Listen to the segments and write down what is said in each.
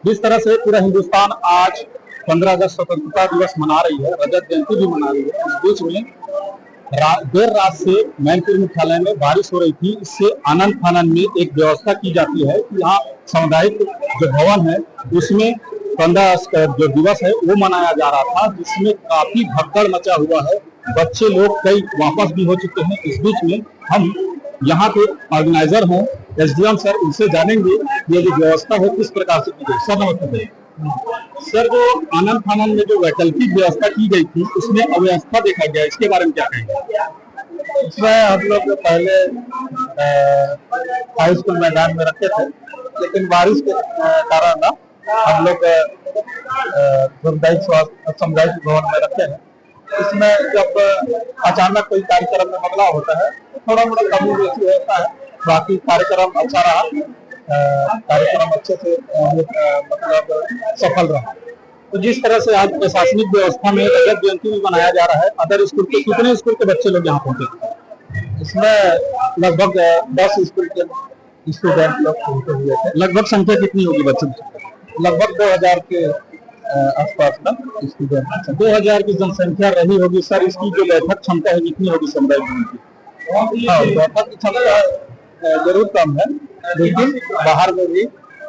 जिस तरह से पूरा हिंदुस्तान आज 15 अगस्त स्वतंत्रता दिवस मना रही है, रजत जयंती भी मना रही है, इस बीच में देर रात से मैनपुर मुख्यालय में बारिश हो रही थी। इससे आनंद फानन में एक व्यवस्था की जाती है कि यहाँ सामुदायिक जो भवन है उसमें 15 अगस्त जो दिवस है वो मनाया जा रहा था, जिसमें काफी भगदड़ मचा हुआ है। बच्चे लोग कई वापस भी हो चुके हैं। इस बीच में हम यहाँ पे ऑर्गेनाइजर हैं एसडीएम सर, उनसे जानेंगे ये जो व्यवस्था है किस प्रकार से की गई। सर नमस्ते। सर, जो आनंद फानन में जो वैकल्पिक व्यवस्था की गई थी उसमें अव्यवस्था देखा गया, इसके बारे में क्या कहेंगे? इसमें हम लोग पहले हाई स्कूल मैदान में रखे थे, लेकिन बारिश के कारण ना हम लोग सामुदायिक भवन में रखे हैं। इसमें जब अचानक कोई कार्यक्रम में बदलाव होता है तो थोड़ा मोड़ा कमी बेसी होता है। बाकी कार्यक्रम अच्छा रहा, कार्यक्रम अच्छे से मतलब सफल रहा। तो जिस तरह से आज प्रशासनिक व्यवस्था में रजत जयंती भी मनाया जा रहा है, अदर स्कूल के कितने स्कूल के बच्चे लोग यहाँ पहुंचे? इसमें लगभग 10 स्कूल के स्टूडेंट लोग पहुंचे हुए थे। लगभग संख्या कितनी होगी बच्चों की? लगभग 2000 के आसपास का स्टूडेंट। 2000 की जनसंख्या रही होगी। सर, इसकी जो बैठक क्षमता है कितनी होगी समुदाय की? हाँ, बैठक की क्षमता जरूर कम है, लेकिन बाहर में भी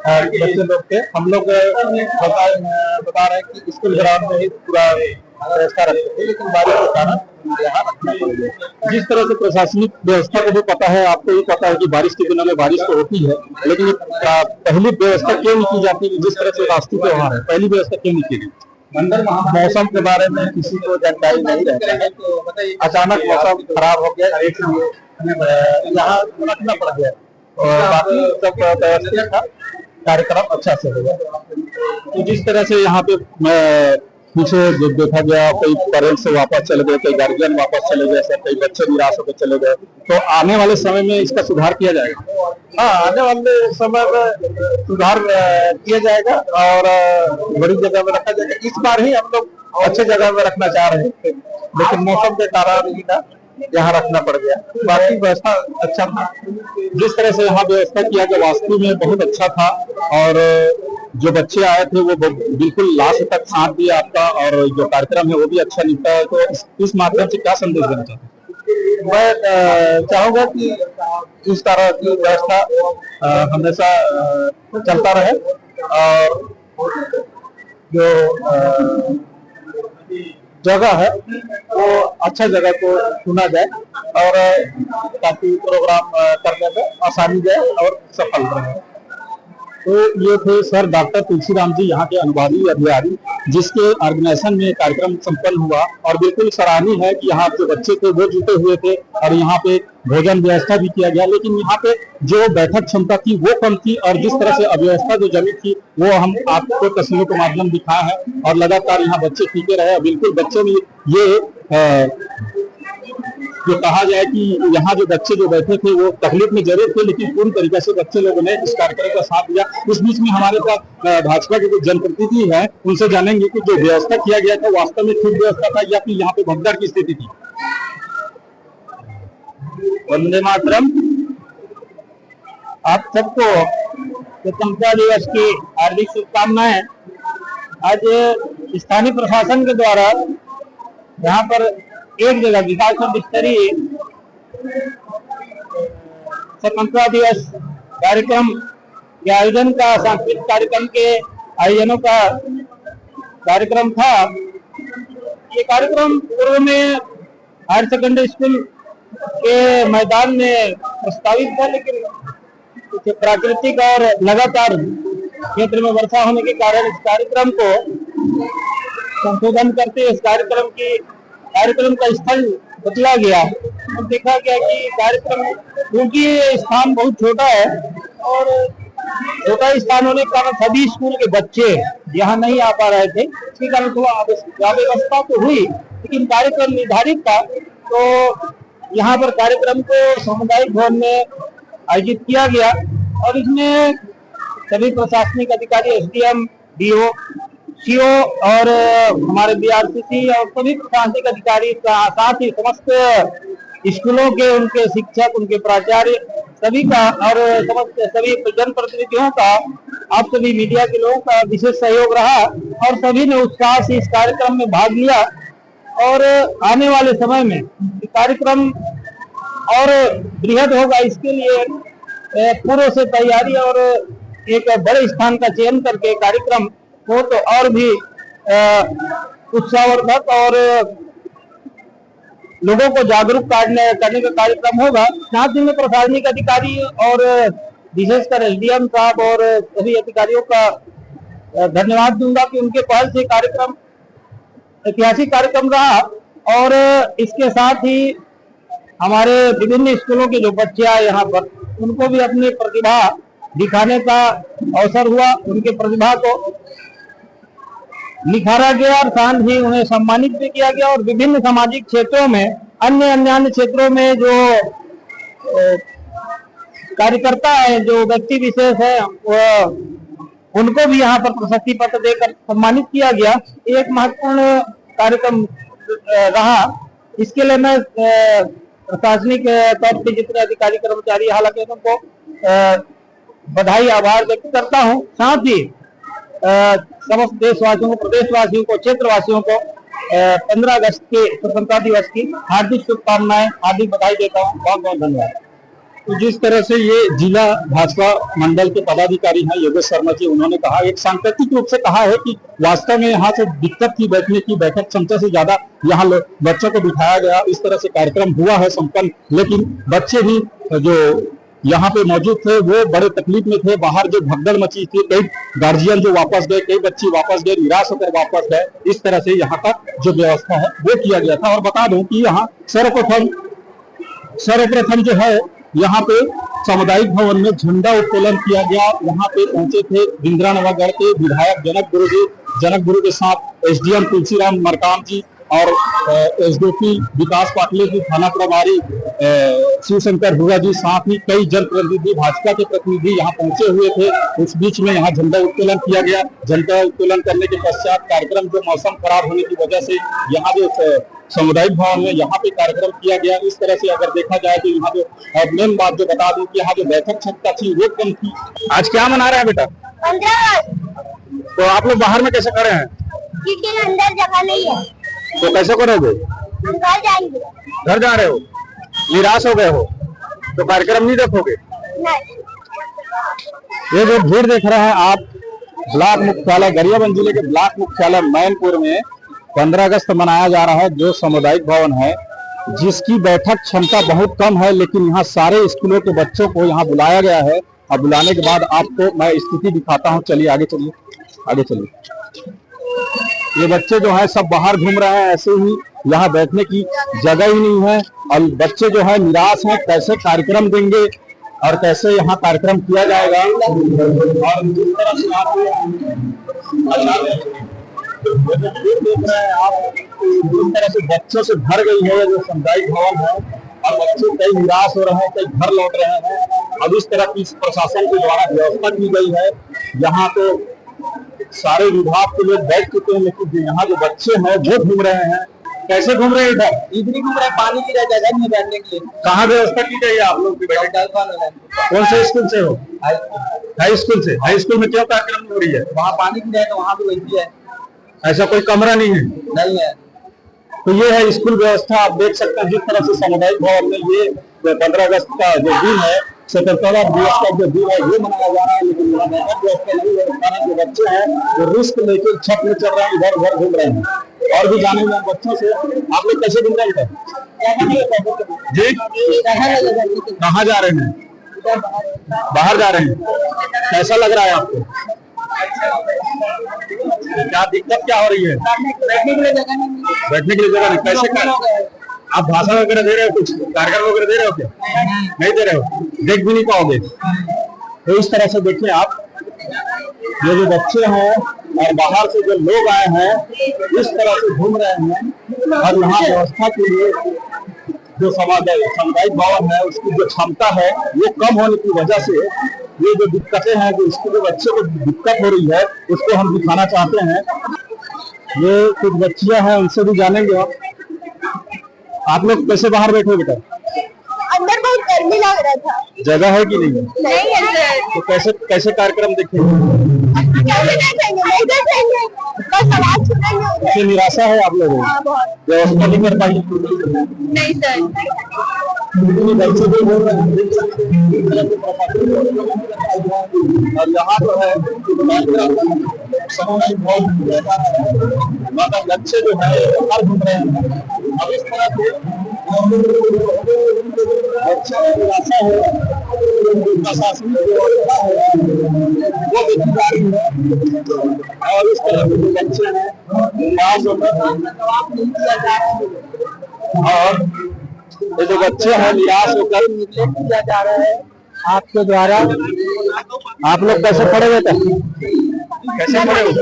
बच्चे लोग थे। हम लोग बता रहे हैं कि स्कूल ग्राउंड में ही पूरा व्यवस्था रखते थे, लेकिन बारिश के कारण यहाँ रखना पड़ गया। जिस तरह से प्रशासनिक व्यवस्था को भी पता है, आपको भी पता है कि बारिश के दिनों में बारिश तो होती है, लेकिन पहली व्यवस्था क्यों नहीं की जाती? जिस तरह से राष्ट्रीय त्योहार है, पहली व्यवस्था क्यों नहीं की गई? मौसम के बारे में किसी को जानकारी नहीं रहता है, तो अचानक मौसम खराब हो गया, इसलिए यहाँ रखना पड़ गया। और बाकी सब व्यवस्थित था, कार्यक्रम अच्छा से हो गया। तो जिस तरह से यहाँ पे पीछे जो देखा गया, कई पेरेंट्स से वापस चले गए, कई गार्जियन वापस चले गए, सर कई बच्चे निराश होकर चले गए, तो आने वाले समय में इसका सुधार किया जाएगा? हाँ, आने वाले समय में सुधार किया जाएगा और बड़ी जगह में रखा जाएगा। इस बार ही हम लोग अच्छे जगह में रखना चाह रहे थे, लेकिन मौसम के कारण ही ना यहाँ रखना पड़ गया। बाकी व्यवस्था अच्छा था। जिस तरह से यहाँ व्यवस्था किया गया वास्तव में बहुत अच्छा था, और जो बच्चे आए थे वो बिल्कुल लास्ट तक साथ दिया आपका, और जो कार्यक्रम है वो भी अच्छा निपटा है। तो इस माध्यम से क्या संदेश देना चाहते हैं? मैं चाहूंगा कि इस तरह की व्यवस्था हमेशा चलता रहे, और जो जगह है वो अच्छा जगह को चुना जाए और ताकि प्रोग्राम करने में आसानी जाए और सफल रहे। तो ये थे सर डॉक्टर तुलसीराम जी, यहाँ के अनुवादी अधिकारी, जिसके ऑर्गेनाइजेशन में कार्यक्रम संपन्न हुआ, और बिल्कुल सराहनीय है कि यहाँ जो बच्चे थे वो जुटे हुए थे और यहाँ पे भोजन व्यवस्था भी किया गया। लेकिन यहाँ पे जो बैठक क्षमता थी वो कम थी, और जिस तरह से अव्यवस्था जो जमी थी वो हम आपको तस्वीरों के माध्यम दिखाए हैं, और लगातार यहाँ बच्चे टीके रहे। बिल्कुल बच्चे भी ये जो कहा जाए कि यहाँ जो बच्चे जो बैठे थे वो तकलीफ में जरूर थे, लेकिन पूरी तरीके से बच्चे लोगों ने इस कार्यक्रम का साथ दिया। इस बीच में हमारे पास भाजपा के जो जनप्रतिनिधि है, उनसे जानेंगे कि जो व्यवस्था किया गया था वास्तव में ठीक व्यवस्था था या फिर यहाँ पे भगदड़ की स्थिति थी। वंदे मातरम। आप सबको स्वतंत्रता दिवस की हार्दिक शुभकामनाएं। आज स्थानीय प्रशासन के द्वारा यहाँ पर एक जगह विकास स्तरीय स्वतंत्रता दिवस कार्यक्रम के आयोजन का, सांस्कृतिक कार्यक्रम के आयोजनों का कार्यक्रम था। ये कार्यक्रम पूर्व में हायर सेकेंडरी स्कूल के मैदान में प्रस्तावित था, लेकिन कुछ प्राकृतिक और लगातार क्षेत्र में वर्षा होने के कारण इस कार्यक्रम को संशोधन करते इस कार्यक्रम का स्थल बदला गया। और देखा गया कि कार्यक्रम, क्योंकि स्थान बहुत छोटा है और छोटा स्थान होने के कारण सभी स्कूल के बच्चे यहाँ नहीं आ पा रहे थे, इसके कारण थोड़ा अव्यवस्था तो हुई, लेकिन कार्यक्रम निर्धारित था। तो यहाँ पर कार्यक्रम को सामुदायिक भवन में आयोजित किया गया, और इसमें सभी प्रशासनिक अधिकारी, एसडीएम, डीओ, सीओ और हमारे बीआरसीसी और सभी प्रशासनिक अधिकारी, साथ ही समस्त स्कूलों के उनके शिक्षक, उनके प्राचार्य, सभी का और समस्त सभी जनप्रतिनिधियों का, आप सभी मीडिया के लोगों का विशेष सहयोग रहा और सभी ने उत्साह से इस कार्यक्रम में भाग लिया। और आने वाले समय में कार्यक्रम और बृहद होगा, इसके लिए पूर्व से तैयारी और एक बड़े स्थान का चयन करके कार्यक्रम हो तो और भी उत्साहवर्धक और लोगों को जागरूक करने का कार्यक्रम होगा। साथ ही में प्रशासनिक अधिकारी और विशेषकर एसडीएम साहब और सभी अधिकारियों का धन्यवाद दूंगा कि उनके पहल से कार्यक्रम ऐतिहासिक कार्यक्रम रहा। और इसके साथ ही हमारे विभिन्न स्कूलों के जो बच्चे आए यहाँ पर, उनको भी अपनी प्रतिभा दिखाने का अवसर हुआ, उनके प्रतिभा को निखारा गया और साथ ही उन्हें सम्मानित भी किया गया। और विभिन्न सामाजिक क्षेत्रों में अन्य क्षेत्रों में जो कार्यकर्ता है, जो व्यक्ति विशेष है, उनको भी यहाँ पर प्रशस्ति पत्र देकर सम्मानित किया गया। एक महत्वपूर्ण कार्यक्रम रहा। इसके लिए मैं प्रशासनिक तौर पे जितने अधिकारी कर्मचारी हालांकि उनको बधाई आभार व्यक्त करता हूँ। साथ ही समस्त देशवासियों को, प्रदेशवासियों को, क्षेत्रवासियों को 15 अगस्त के स्वतंत्रता दिवस की हार्दिक शुभकामनाएं, हार्दिक बधाई देता हूँ। बहुत बहुत धन्यवाद। तो जिस तरह से ये जिला भाजपा मंडल के पदाधिकारी हैं योगेश शर्मा जी, उन्होंने कहा, एक सांकेतिक रूप से कहा है कि वास्तव में यहाँ से दिक्कत थी बैठने की, बैठक क्षमता से ज्यादा यहाँ बच्चों को बिठाया गया, इस तरह से कार्यक्रम हुआ है संपन्न। लेकिन बच्चे भी जो यहाँ पे मौजूद थे वो बड़े तकलीफ में थे। बाहर जो भगदड़ मची थी, कई गार्जियन जो वापस गए, कई बच्चे वापस गए, निराश होकर वापस गए। इस तरह से यहाँ का जो व्यवस्था है वो किया गया था। और बता दूं कि यहाँ सर्वप्रथम जो है यहाँ पे सामुदायिक भवन में झंडा उत्तोलन किया गया। यहाँ पे पहुंचे थे बिंद्रानवागढ़ के विधायक जनक गुरु के साथ एसडीएम तुलसीराम मरकाम जी और एसडीपी विकास पाटिल जी, थाना प्रभारी शिवशंकर हुआ जी, साथ ही कई जनप्रतिनिधि, भाजपा के प्रतिनिधि यहाँ पहुंचे हुए थे। उस बीच में यहाँ झंडा उत्तोलन किया गया। झंडा उत्तोलन करने के पश्चात कार्यक्रम जो मौसम खराब होने की वजह से यहाँ जो सामुदायिक भवन में यहाँ पे कार्यक्रम किया गया। इस तरह से अगर देखा जाए तो यहाँ जो मेन बात जो बता दूं कि यहाँ जो बैठक क्षमता थी वो कम थी। आज क्या मना रहे हैं बेटा? 15 तो आप लोग बाहर में कैसे खड़े हैं? क्योंकि अंदर जगह नहीं है। तो कैसे करोगे? हम घर जाएंगे। घर जा रहे हो? निराश हो गए हो तो कार्यक्रम नहीं देखोगे? नहीं। ये जो भीड़ देख रहे हैं आप, ब्लॉक मुख्यालय गरियाबंद जिले के ब्लॉक मुख्यालय मैनपुर में 15 अगस्त मनाया जा रहा है। जो सामुदायिक भवन है जिसकी बैठक क्षमता बहुत कम है, लेकिन यहाँ सारे स्कूलों के बच्चों को यहाँ बुलाया गया है। और बुलाने के बाद आपको मैं स्थिति दिखाता हूँ। चलिए आगे चलिए, आगे चलिए। ये बच्चे जो है सब बाहर घूम रहे हैं, ऐसे ही यहाँ बैठने की जगह ही नहीं है। और बच्चे जो है निराश हैं, कैसे कार्यक्रम देंगे और कैसे यहाँ कार्यक्रम किया जाएगा। और जिस तरह से आप देख रहे हैं आप, जिस तरह से बच्चों से भर गई है जो सामुदायिक भवन है, और बच्चे कई निराश हो रहे हैं, कई घर लौट रहे हैं। अब इस तरह की प्रशासन के द्वारा व्यवस्था की गई है। यहाँ पे सारे विभाग के लोग बैठ चुके हैं, लेकिन यहाँ जो बच्चे हैं वो घूम रहे हैं। कैसे घूम रहे हैं? इधर ही घूम रहे हैं, पानी की जगह नहीं बैठने के लिए। कहाँ व्यवस्था की गई है आप लोग की बैठक? कौन से स्कूल से हो? हाई स्कूल से। हाई स्कूल में क्यों कार्यक्रम हो रही है? वहाँ पानी की जगह, वहाँ भी वैसी है। ऐसा कोई कमरा नहीं है? नहीं है। तो ये है स्कूल व्यवस्था। आप देख सकते हैं जिस तरह से सामुदायिक भवन में ये 15 अगस्त का जो दिन है, स्वतंत्रता दिवस का जो दिन है ये मनाया जा रहा है। लेकिन यहाँ बैठक व्यवस्था नहीं है, कारण जो बच्चे हैं वो रिस्क लेकर छत में चल रहे हैं, इधर उधर घूम रहे हैं। और भी जाने में बच्चों से आप लोग कैसे घूम रहे हैं जी? कहाँ जा रहे हैं? बाहर जा रहे हैं। कैसा लग रहा है आपको? क्या दिक्कत क्या हो रही है? बैठने के लिए जगह नहीं। बैठने के लिए जगह नहीं। कैसे कर आप भाषण वगैरह दे रहे हो? कुछ कार्यक्रम वगैरह दे रहे हो क्या? नहीं दे रहे हो, देख भी नहीं पाओगे। तो इस तरह से देखिए आप, ये जो बच्चे हैं और बाहर से जो लोग आए हैं इस तरह से घूम रहे हैं। और यहाँ व्यवस्था के लिए जो सामुदायिक भवन है उसकी जो क्षमता है वो कम होने की वजह से ये जो दिक्कतें हैं, जो स्कूल के बच्चे को दिक्कत हो रही है, उसको हम दिखाना चाहते हैं। ये कुछ बच्चियां हैं, उनसे भी जानेंगे। आप लोग कैसे बाहर बैठे बेटा? अंदर बहुत गर्मी लग रहा था। जगह है कि नहीं? नहीं है सर। तो कैसे कैसे कार्यक्रम देखेंगे? कैसे देखेंगे? नहीं देखेंगे, बस आवाज सुनेंगे उधर। इससे निराशा है आप लोगों हाँ, बहुत। को, व्यवस्था नहीं कर पाई? नहीं सर। बच्चे भी बोल रहे हैं, देख सकते हैं किस तरह से प्रशासन और यहाँ तो है सामुदायिक भवन किया जा रहा है, मगर बच्चे जो है बाहर घूम रहे हैं। अब इस तरह से बच्चे में निराशा है, प्रशासनिक व्यवस्था है वो भी जारी है, और इस तरह के जो बच्चे हैं और ये जो बच्चे हैं निराश होकर किया जा रहा है आपके द्वारा। आप लोग कैसे पढ़े हुए थे? कैसे पढ़े हुए?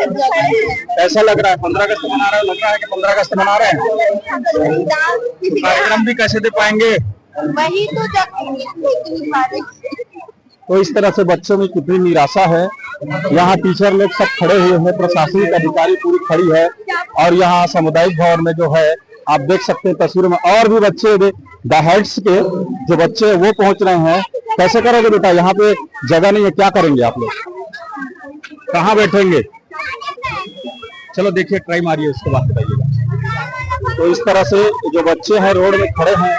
कैसा लग रहा है? 15 अगस्त मना रहे हैं, लग रहा है कि 15 अगस्त मना रहे हैं? कार्यक्रम भी कैसे दे पाएंगे? वही तो तो इस तरह से बच्चों में कितनी निराशा है। यहाँ टीचर लोग सब खड़े हुए हैं, प्रशासनिक अधिकारी पूरी खड़ी है, और यहाँ सामुदायिक भवन में जो है आप देख सकते हैं तस्वीर में और भी बच्चे द हेड्स के जो बच्चे वो पहुंच रहे हैं। कैसे करोगे बेटा? यहाँ पे जगह नहीं है, क्या करेंगे आप लोग? कहाँ बैठेंगे? चलो देखिए, ट्राई मारिए, उसके बाद बताइएगा। तो इस तरह से जो बच्चे हैं रोड में खड़े हैं,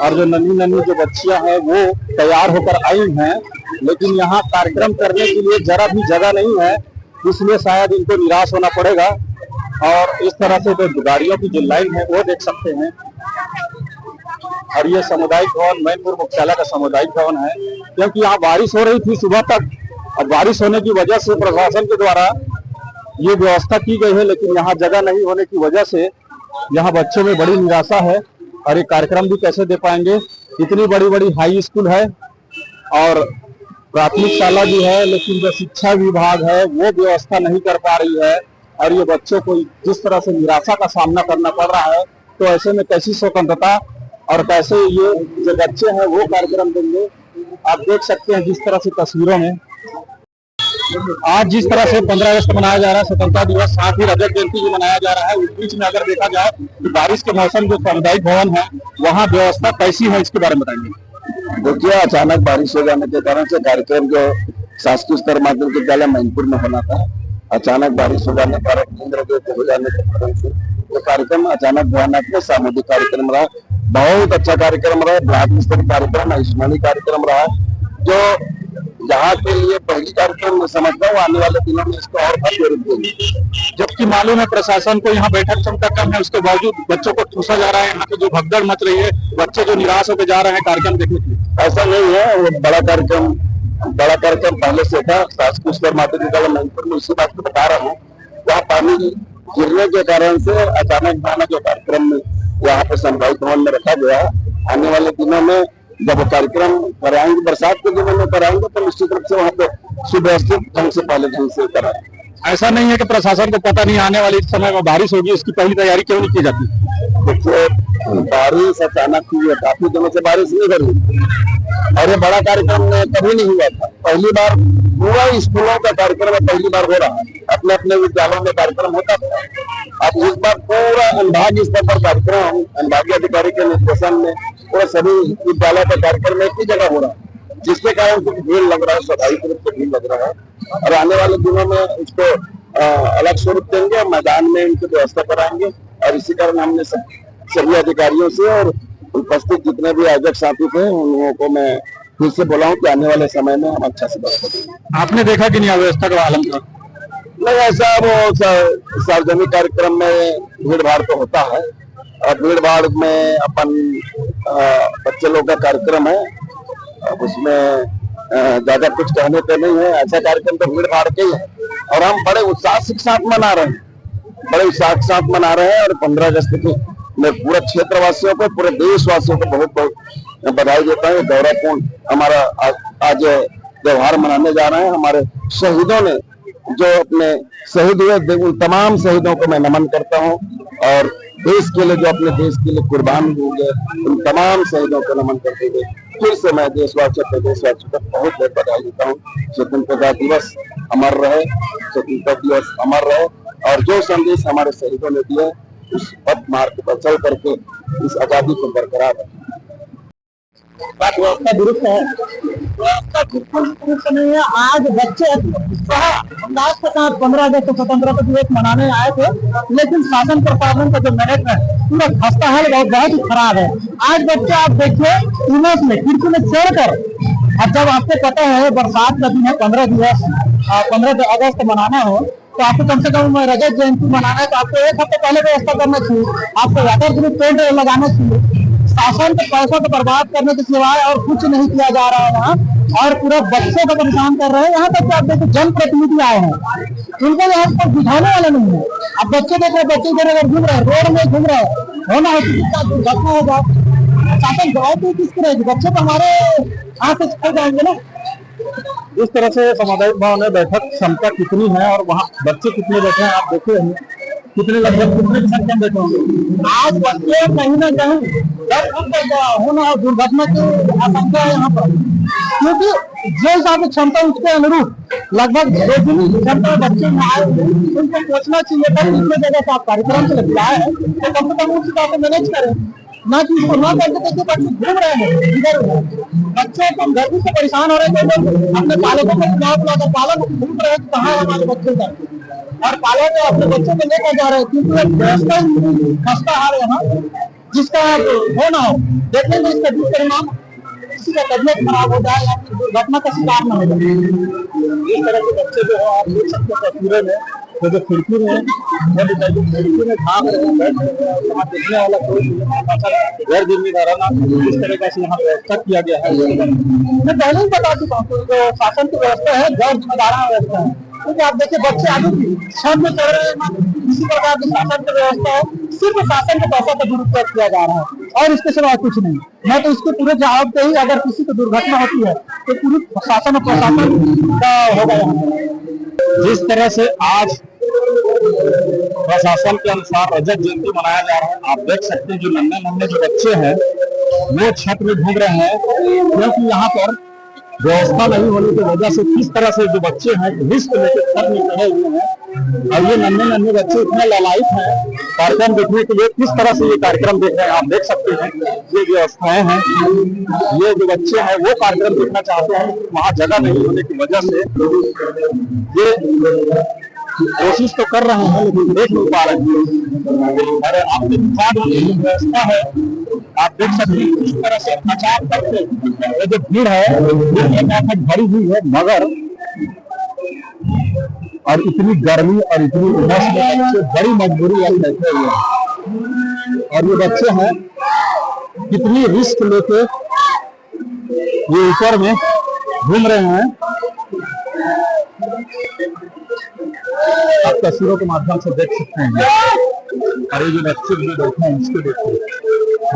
और जो नन्ही नन्ही जो बच्चियां हैं वो तैयार होकर आई हैं, लेकिन यहाँ कार्यक्रम करने के लिए जरा भी जगह नहीं है, इसलिए शायद इनको निराश होना पड़ेगा। और इस तरह से जो गाड़ियों की जो लाइन है वो देख सकते हैं। और ये सामुदायिक भवन मैनपुर मुख्यालय का सामुदायिक भवन है, क्योंकि यहाँ बारिश हो रही थी सुबह तक, और बारिश होने की वजह से प्रशासन के द्वारा ये व्यवस्था की गई है, लेकिन यहाँ जगह नहीं होने की वजह से यहाँ बच्चों में बड़ी निराशा है। और ये कार्यक्रम भी कैसे दे पाएंगे? इतनी बड़ी बड़ी हाई स्कूल है और प्राथमिक शाला भी है, लेकिन जो शिक्षा विभाग है वो व्यवस्था नहीं कर पा रही है, और ये बच्चों को जिस तरह से निराशा का सामना करना पड़ रहा है, तो ऐसे में कैसी स्वतंत्रता और कैसे ये जो बच्चे हैं वो कार्यक्रम देंगे? आप देख सकते हैं जिस तरह से तस्वीरों में आज जिस तरह से 15 अगस्त मनाया जा रहा है, स्वतंत्रता दिवस, साथ ही रजत जयंती भी मनाया जा रहा है, उस बीच में अगर देखा जाए तो बारिश के मौसम जो सामुदायिक भवन है वहाँ व्यवस्था कैसी है, इसके बारे में बताएंगे। देखिए, अचानक बारिश हो जाने के कारण से कार्यक्रम जो शासकीय स्तर माध्यमिक विद्यालय मैनपुर में होना था, अचानक बारिश हो जाने के कारण इंद्र हो जाने के कारण से तो कार्यक्रम अचानक भयानक में सामूहिक कार्यक्रम रहा। बहुत अच्छा कार्यक्रम रहा, ब्लॉक स्तरीय कार्यक्रम, आयुष्मानी कार्यक्रम रहा, जो यहाँ के लिए पहली कार्यक्रम मैं समझता हूँ आने वाले दिनों में इसको और भव्य रूप देंगे। जबकि मालूम है प्रशासन को यहाँ बैठक क्षमता कम है, उसके बावजूद बच्चों को ठूसा जा रहा है, यहाँ पे जो भगदड़ मच रही है, बच्चे जो निराश होकर जा रहे हैं कार्यक्रम देखने के लिए। ऐसा नहीं है, वो बड़ा कार्यक्रम पहले से था शासकीय स्तर माध्यमिक विद्यालय मैनपुर में। इसी बात को बता रहा हूँ, वहाँ पानी गिरने के कारण से अचानक बना जो कार्यक्रम यहाँ पे सामुदायिक भवन में रखा गया। आने वाले दिनों में जब कार्यक्रम कराएंगे, बरसात के दिनों में कराएंगे, तो निश्चित रूप से वहाँ पे सुव्यवस्थित ढंग से पहले ढंग से कराएंगे। ऐसा नहीं है कि प्रशासन को पता नहीं आने वाले समय में बारिश होगी, इसकी पहली तैयारी क्यों नहीं की जाती? देखिए, बारिश अचानक हुई है, काफी दिनों से बारिश नहीं हो रही, और ये बड़ा कार्यक्रम कभी नहीं हुआ था। पहली बार पूरा स्कूलों का कार्यक्रम पहली बार हो रहा है, अपने अपने विद्यालयों में कार्यक्रम होता था। अब इस बार पूरा अनुभाग स्तर पर कार्यक्रम अनुभागीय अधिकारी के निर्देशन में पूरा सभी विद्यालय का कार्यक्रम एक ही जगह हो रहा है, जिसके कारण कुछ भीड़ लग रहा है, स्वाभाविक रूप से भीड़ लग रहा है। और आने वाले दिनों में उसको अलग स्वरूप देंगे, मैदान में इनकी व्यवस्था कराएंगे। और इसी कारण हमने सभी अधिकारियों से और उपस्थित जितने भी आयोजक साथी थे उन लोगों को मैं फिर से बोला हूँ कि आने वाले समय में हम अच्छा से बात करेंगे। आपने देखा कि नहीं अव्यवस्था का आलम था? नहीं, ऐसा वो सार्वजनिक कार्यक्रम में भीड़ भाड़ तो होता है, और भीड़ भाड़ में अपन बच्चे लोग का कार्यक्रम है, अब उसमें ज्यादा कुछ कहने पे नहीं है। ऐसा कार्यक्रम तो भीड़ भाड़ के ही है, और हम बड़े उत्साह के साथ मना रहे हैं, बड़े उत्साह के साथ मना रहे हैं। और 15 अगस्त की मैं पूरे क्षेत्रवासियों को, पूरे देशवासियों को बहुत बहुत बधाई देता हूँ। गौरवपूर्ण हमारा आज त्योहार मनाने जा रहे हैं। हमारे शहीदों ने जो अपने शहीद हुए, उन तमाम शहीदों को मैं नमन करता हूँ, और देश के लिए जो अपने देश के लिए कुर्बान हुए उन तमाम शहीदों को नमन करते हुए फिर से मैं देशवासियों को बहुत बहुत बधाई देता हूँ। स्वतंत्रता दिवस अमर रहे, स्वतंत्रता दिवस अमर रहे, और जो संदेश हमारे शहीदों ने दिया उस पथ मार्ग पर चल करके इस आजादी को बरकरार रखें। व्यवस्था दुरुस्त है? व्यवस्था बिल्कुल दुरुस्त नहीं है। आज बच्चे उल्लास के साथ 15 अगस्त स्वतंत्रता दिवस मनाने आए थे, लेकिन शासन प्रशासन का जो मैनेजमेंट पूरा खस्ता है, बहुत ही खराब है। आज बच्चे आप देखिए उमस में खिड़की में चढ़कर, अब जब आपको पता है बरसात का दिन है, 15 अगस्त मनाना हो तो आपको कम से कम रजत जयंती मनाना है तो आपको एक हफ्ते पहले व्यवस्था करना चाहिए। आपको वाटर प्रूफ टेंट लगाना चाहिए। शासन के पैसा को बर्बाद करने के सिवाय और कुछ नहीं किया जा रहा है यहाँ, और पूरे बच्चों को परेशान कर रहे हैं। यहाँ तक कि आप देखिए जनप्रतिनिधि आए हैं, उनको यहाँ पर बुझाने वाले नहीं है। अब बच्चे देखो, बच्चे इधर अगर घूम रहे हैं, रोड में घूम रहे हैं, होना है कि दुर्घटना हो जाए, शासन जवाब तो किसकी रहेगी? बच्चे तो हमारे हाथ से छूट जाएंगे ना। इस तरह से सामुदायिक भवन में बैठक क्षमता कितनी है और वहाँ बच्चे कितने बैठे हैं आप देखे हैं? कितने लगभग कितने संख्या में बैठे होंगे? आज बच्चे कहीं ना कहीं होना दुर्घटना की आशंका है यहाँ पर, क्योंकि जो हिसाब से क्षमता उसके अनुरूप लगभग 2 क्षमता बच्चे आए, उनको सोचना चाहिए था कितने जगह से आप कार्यक्रम से लग जाए हैं तो कम से कम उस हिसाब से मैनेज करें, ना कि इसको ना करके देखिए बच्चे घूम रहे हैं इधर उधर। बच्चे तो गर्मी से परेशान हो रहे थे, लोग अपने पालकों को बुलाकर पालक घूम रहे हैं कहाँ है हमारे बच्चे का, और पालक अपने बच्चों को लेकर जा रहे हैं क्योंकि व्यवस्था खस्ता हाल है यहाँ, जिसका हो ना हो देखेंगे इसका दुष्परिणाम, किसी का तबियत खराब हो जाए या फिर दुर्घटना का शिकार न हो जाए। इस तरह के बच्चे जो है आप देख सकते हैं तस्वीरें में, तो जो खिड़की में भाग रहे हैं, बैठ रहे हैं, वहाँ देखने वाला कोई गैर जिम्मेदार ना इस तरह से यहाँ व्यवस्था किया गया है। मैं पहले ही बता चुका हूँ जो शासन की व्यवस्था है गैर जिम्मेदाराना व्यवस्था है, क्योंकि आप देखिए बच्चे आगे छत में चढ़ रहे हैं, किसी प्रकार की शासन की व्यवस्था है, सिर्फ शासन के पैसा का दुरुपयोग किया जा रहा है और इसके सिवा कुछ नहीं। मैं तो इसके पूरे जवाब पे ही, अगर किसी को दुर्घटना होती है तो पूरी शासन और प्रशासन का होगा यहाँ। जिस तरह से आज प्रशासन के अनुसार रजत जयंती मनाया जा रहा है, आप देख सकते हैं जो नन्हे जो बच्चे हैं वो छत में घूम रहे हैं, क्योंकि यहाँ पर व्यवस्था नहीं होने की वजह से किस तरह से जो बच्चे हैं रिस्क लेकर छत में चढ़े हुए हैं। और ये नन्हे बच्चे इतने लालायित हैं कार्यक्रम देखने के लिए, किस तरह से ये कार्यक्रम देख रहे हैं आप देख सकते हैं। ये व्यवस्थाएं हैं, ये जो बच्चे हैं वो कार्यक्रम देखना चाहते हैं, वहाँ जगह नहीं होने की वजह से ये कोशिश तो कर रहे हैं लेकिन देख नहीं पा रहे हैं। अरे आपके व्यवस्था है, आप देख सकते हैं किस तरह से अचार करके ये जो भीड़ है भरी हुई है, मगर और इतनी गर्मी और इतनी उमस में बच्चे बड़ी मजबूरी वाली बैठे हुए हैं। और ये बच्चे हैं कितनी रिस्क लेके ये ऊपर में घूम रहे हैं। आप तस्वीरों के माध्यम से देख सकते हैं। और ये जो बच्चे जो बैठे हैं इसको देखिए,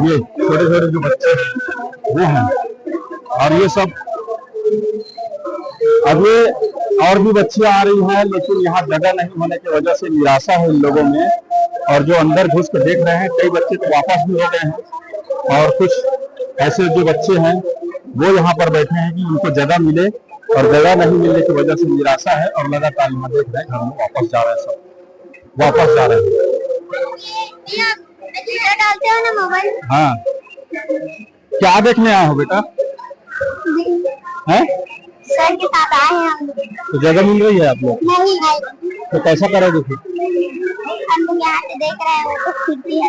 ये छोटे छोटे जो बच्चे हैं वो हैं, और ये सब अब ये और भी बच्चे आ रही हैं, लेकिन यहाँ जगह नहीं होने की वजह से निराशा है इन लोगों में। और जो अंदर घुस कर देख रहे हैं, कई बच्चे तो वापस भी हो गए हैं, और कुछ ऐसे जो बच्चे हैं वो यहाँ पर बैठे हैं कि उनको जगह मिले, और जगह नहीं मिलने की वजह से निराशा है और लगातार यहाँ देख रहे हैं घर में वापस जा रहे हैं, सब वापस जा रहे हैं। डालते हो ना मोबाइल। हाँ, क्या देखने आए हो बेटा? हैं? सर के साथ आए हैं हम। तो जगह मिल रही है आप लोग? नहीं भाई। तो कैसा करोगे फिर? हम लोग यहाँ से देख रहे हैं, वो तो खिड़की है।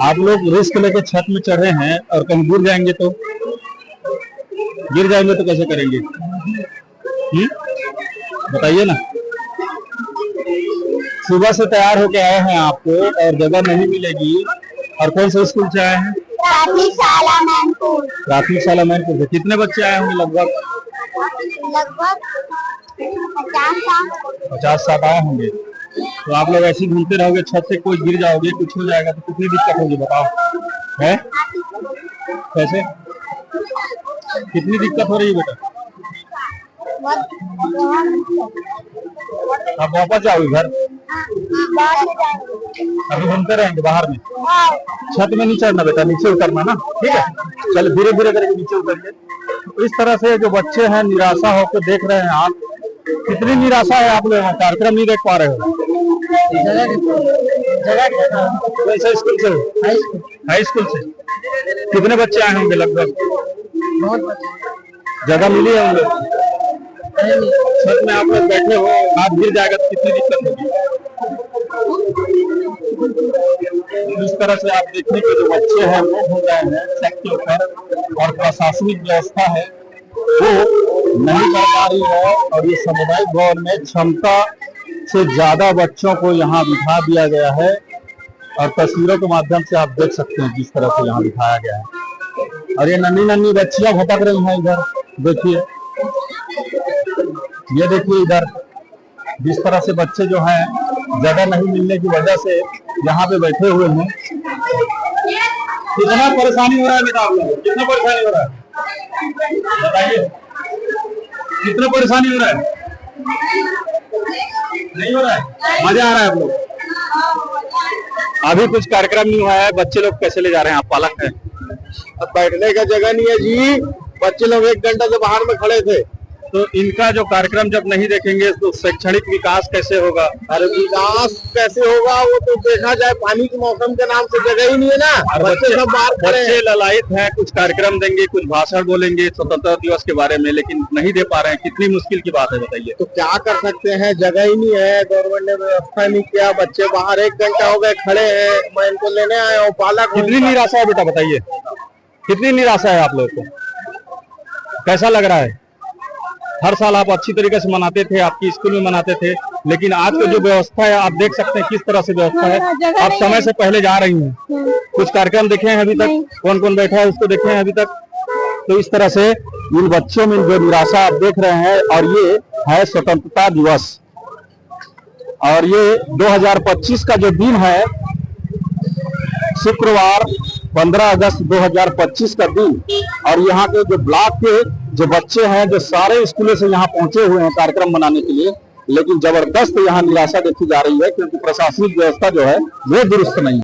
आप लोग रिस्क लेके छत में चढ़े हैं और कहीं गिर जाएंगे तो कैसे करेंगे? बताइए ना। सुबह से तैयार होके आए हैं आपको और जगह नहीं मिलेगी। और कौन से स्कूल से आए हैं? प्राथमिक शाला मैनपुर। प्राथमिक शाला मैनपुर से कितने बच्चे आए होंगे? लगभग 50-60 आए होंगे। तो आप लोग ऐसे घूमते रहोगे, छत से कोई गिर जाओगे, कुछ हो जाएगा तो कितनी दिक्कत होगी बताओ? है कैसे, कितनी दिक्कत हो रही है बेटा? आप वापस जाओगे घर? अभी घूमते रहेंगे बाहर में? छत में नहीं चढ़ना बेटा, नीचे उतरना ना, ठीक है? चलो धीरे धीरे करके नीचे उतरिए। तो इस तरह से जो बच्चे हैं निराशा होकर देख रहे हैं आप। कितनी निराशा है आप लोग कार्यक्रम नहीं देख पा रहे हो? जगह स्कूल से, हाई स्कूल से कितने बच्चे आए होंगे लगभग? जगह मिली है उन लोग छत में? आप लोग बैठे हो, हाथ गिर जाएगा तो कितनी दिक्कत होगी। इस तरह से आप देखने के जो बच्चे हैं वो हो रहे हैं छत के ऊपर, और प्रशासनिक व्यवस्था है वो नहीं कर पा रही है। और ये सामुदायिक भवन में क्षमता से ज्यादा बच्चों को यहाँ बिठा दिया गया है, और तस्वीरों के माध्यम से आप देख सकते हैं जिस तरह से यहाँ दिखाया गया है। और ये नन्ही नन्ही बच्चियां भटक रही हैं इधर, देखिए, ये देखिए इधर जिस तरह से बच्चे जो हैं जगह नहीं मिलने की वजह से यहाँ पे बैठे हुए हैं। कितना परेशानी हो रहा है बेटा आप लोग, कितना परेशानी हो रहा है बताइए, कितना परेशानी हो रहा है? नहीं हो रहा है, मजा आ रहा है आप लोग? अभी कुछ कार्यक्रम नहीं हुआ है, बच्चे लोग कैसे ले जा रहे हैं? आप पालक हैं। अब बैठने का जगह नहीं है जी, बच्चे लोग 1 घंटा से बाहर में खड़े थे। तो इनका जो कार्यक्रम जब नहीं देखेंगे तो शैक्षणिक विकास कैसे होगा? अरे विकास कैसे होगा, वो तो देखा जाए, पानी के मौसम के नाम से जगह ही नहीं है ना। बच्चे सब बाहर खड़े हैं। बच्चे ललायत हैं, कुछ कार्यक्रम देंगे, कुछ भाषण बोलेंगे स्वतंत्रता दिवस के बारे में, लेकिन नहीं दे पा रहे हैं। कितनी मुश्किल की बात है बताइए। तो क्या कर सकते हैं, जगह ही नहीं है, गवर्नमेंट ने व्यवस्था नहीं किया। बच्चे बाहर 1 घंटा हो गए खड़े हैं, मैं इनको लेने आया हूँ, पालक। कितनी निराशा है बेटा बताइए, कितनी निराशा है आप लोग को? कैसा लग रहा है? हर साल आप अच्छी तरीके से मनाते थे, आपकी स्कूल में मनाते थे, लेकिन आज का जो व्यवस्था है आप देख सकते हैं किस तरह से व्यवस्था है। आप समय से पहले जा रही हैं, कुछ कार्यक्रम देखे हैं अभी तक? कौन कौन बैठा है उसको देखे हैं अभी तक? तो इस तरह से इन बच्चों में जो निराशा आप देख रहे हैं, और ये है स्वतंत्रता दिवस, और ये 2025 का जो दिन है, शुक्रवार 15 अगस्त 2025 का दिन। और यहाँ के जो ब्लॉक के जो बच्चे हैं, जो सारे स्कूलों से यहाँ पहुंचे हुए हैं कार्यक्रम मनाने के लिए, लेकिन जबरदस्त यहाँ निराशा देखी जा रही है, क्योंकि प्रशासनिक व्यवस्था जो है वो दुरुस्त नहीं है।